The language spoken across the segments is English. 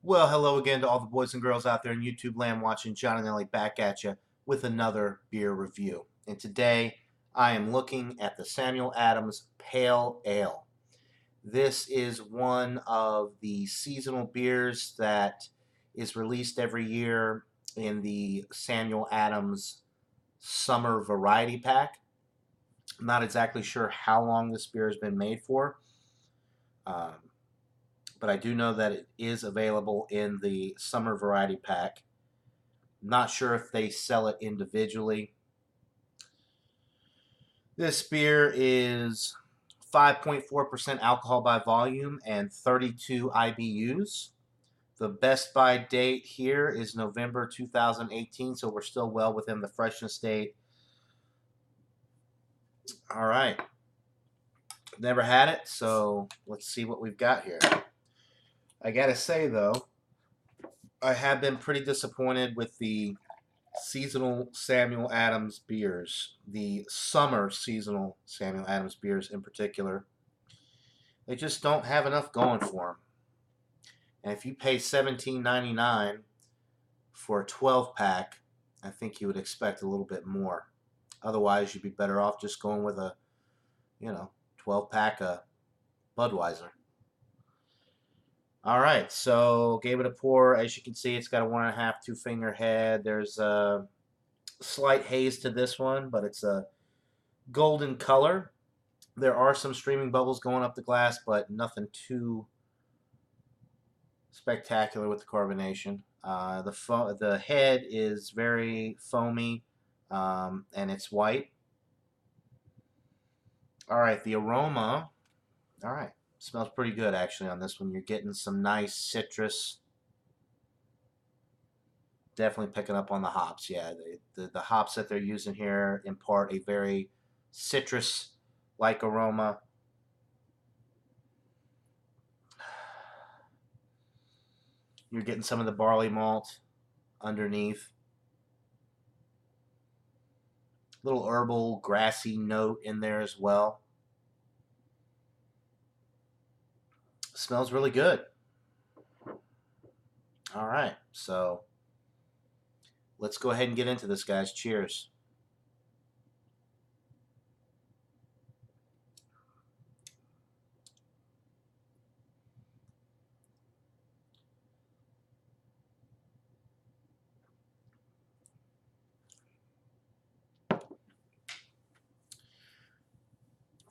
Well, hello again to all the boys and girls out there in YouTube land watching. John and Ellie back at you with another beer review. And today I am looking at the Samuel Adams Pale Ale. This is one of the seasonal beers that is released every year in the Samuel Adams Summer Variety Pack. I'm not exactly sure how long this beer has been made for. Um, but I do know that it is available in the summer variety pack. Not sure if they sell it individually. This beer is 5.4% alcohol by volume and 32 IBUs. The best by date here is November 2018, so we're still well within the freshness date. All right. Never had it, so let's see what we've got here. I gotta say, though, I have been pretty disappointed with the seasonal Samuel Adams beers, the summer seasonal Samuel Adams beers in particular. They just don't have enough going for them. And if you pay $17.99 for a 12 pack, I think you would expect a little bit more. Otherwise, you'd be better off just going with a, 12 pack of Budweiser. All right, so gave it a pour. As you can see, it's got a 1.5, 2-finger head. There's a slight haze to this one, but it's a golden color. There are some streaming bubbles going up the glass, but nothing too spectacular with the carbonation. The head is very foamy, and it's white. All right, the aroma. All right, smells pretty good actually on this one. You're getting some nice citrus. Definitely picking up on the hops. Yeah, the hops that they're using here impart a very citrus-like aroma. You're getting some of the barley malt underneath. Little herbal, grassy note in there as well. Smells really good. All right, so let's go ahead and get into this, guys. Cheers.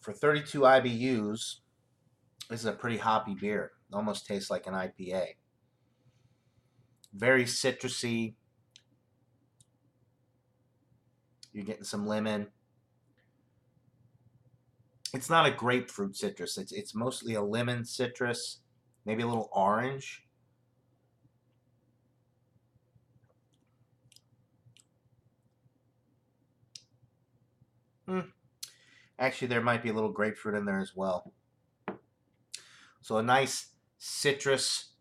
For 32 IBUs, this is a pretty hoppy beer. It almost tastes like an IPA. Very citrusy. You're getting some lemon. It's not a grapefruit citrus. It's mostly a lemon citrus, maybe a little orange. Actually, there might be a little grapefruit in there as well. So a nice citrus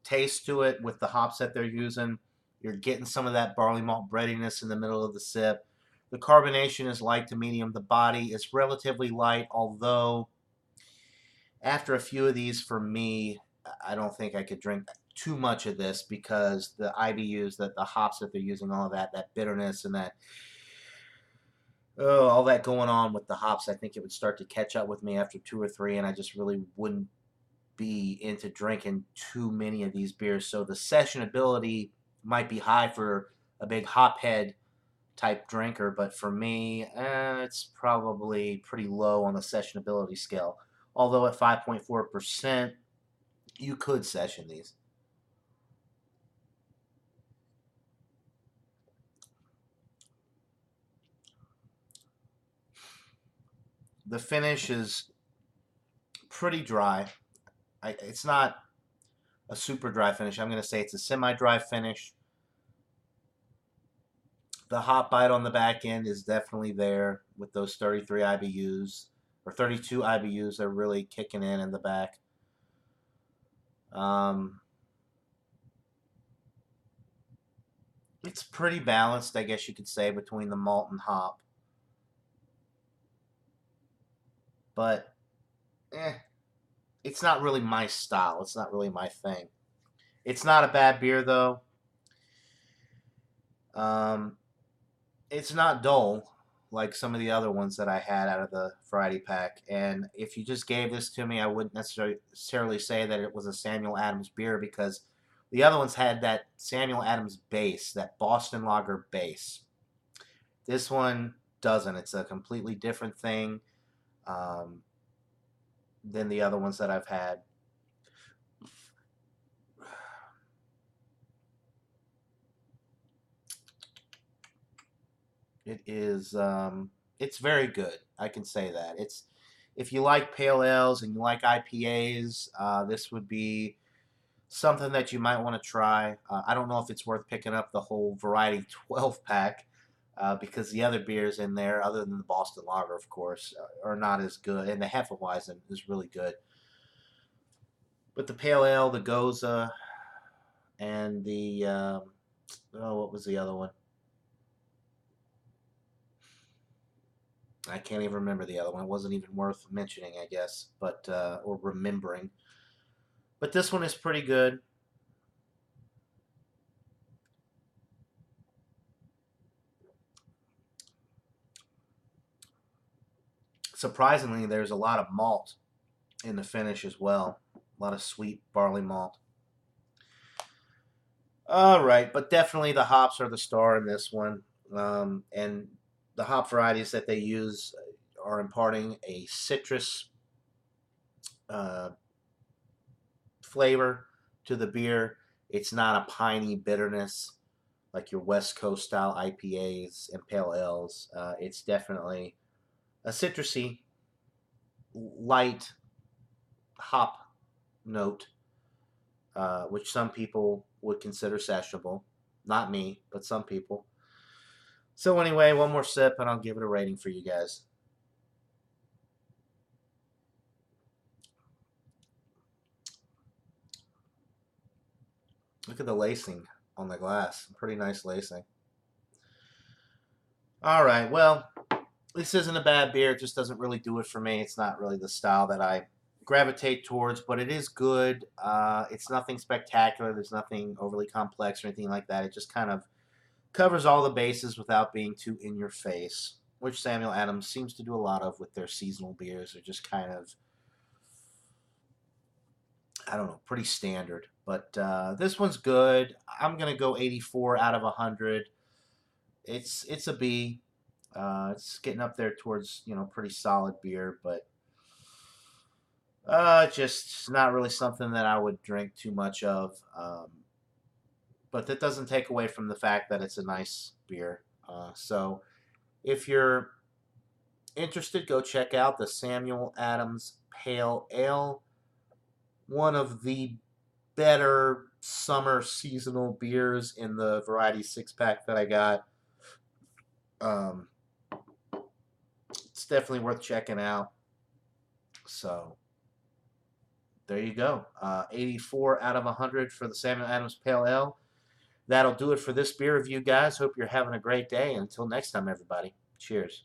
taste to it with the hops that they're using. You're getting some of that barley malt breadiness in the middle of the sip. The carbonation is light to medium. The body is relatively light, although after a few of these, for me, I don't think I could drink too much of this because the IBUs, the hops that they're using, all of that bitterness and that all that going on with the hops, I think it would start to catch up with me after 2 or 3, and I just really wouldn't be into drinking too many of these beers. So the sessionability might be high for a big hophead type drinker, but for me, it's probably pretty low on the sessionability scale. Although at 5.4%, you could session these. The finish is pretty dry. It's not a super dry finish. I'm going to say it's a semi-dry finish. The hop bite on the back end is definitely there with those 33 IBUs or 32 IBUs. They're really kicking in the back. It's pretty balanced, I guess you could say, between the malt and hop. But, it's not really my style. It's not really my thing. It's not a bad beer though. It's not dull like some of the other ones that I had out of the variety pack. And if you just gave this to me, I wouldn't necessarily say that it was a Samuel Adams beer, because the other ones had that Samuel Adams base, that Boston Lager base. This one doesn't. It's a completely different thing um, than the other ones that I've had. It is. It's very good. I can say that. It's, if you like pale ales and you like IPAs, this would be something that you might want to try. I don't know if it's worth picking up the whole variety 12 pack, because the other beers in there, other than the Boston Lager, of course, are not as good, and the Hefeweizen is really good. But the pale ale, the Goza, and the oh, what was the other one? I can't even remember the other one. It wasn't even worth mentioning, I guess, but or remembering. But this one is pretty good. Surprisingly, there's a lot of malt in the finish as well. A lot of sweet barley malt. All right, but definitely the hops are the star in this one. And the hop varieties that they use are imparting a citrus uh, flavor to the beer. It's not a piney bitterness like your West Coast style IPAs and pale ales. It's definitely a citrusy, light hop note, which some people would consider sessionable. Not me, but some people. So anyway, one more sip and I'll give it a rating for you guys. Look at the lacing on the glass. Pretty nice lacing. All right, well, this isn't a bad beer. It just doesn't really do it for me. It's not really the style that I gravitate towards, but it is good. It's nothing spectacular. There's nothing overly complex or anything like that. It just kind of covers all the bases without being too in your face, which Samuel Adams seems to do a lot of with their seasonal beers. They're just kind of, I don't know, pretty standard. But this one's good. I'm gonna go 84 out of 100. It's a B. It's getting up there towards, pretty solid beer, but just not really something that I would drink too much of. But that doesn't take away from the fact that it's a nice beer. So if you're interested, go check out the Samuel Adams Pale Ale, one of the better summer seasonal beers in the variety 6-pack that I got. Um, it's definitely worth checking out. So there you go. 84 out of 100 for the Samuel Adams Pale Ale. That'll do it for this beer review, guys. Hope you're having a great day. Until next time, everybody. Cheers.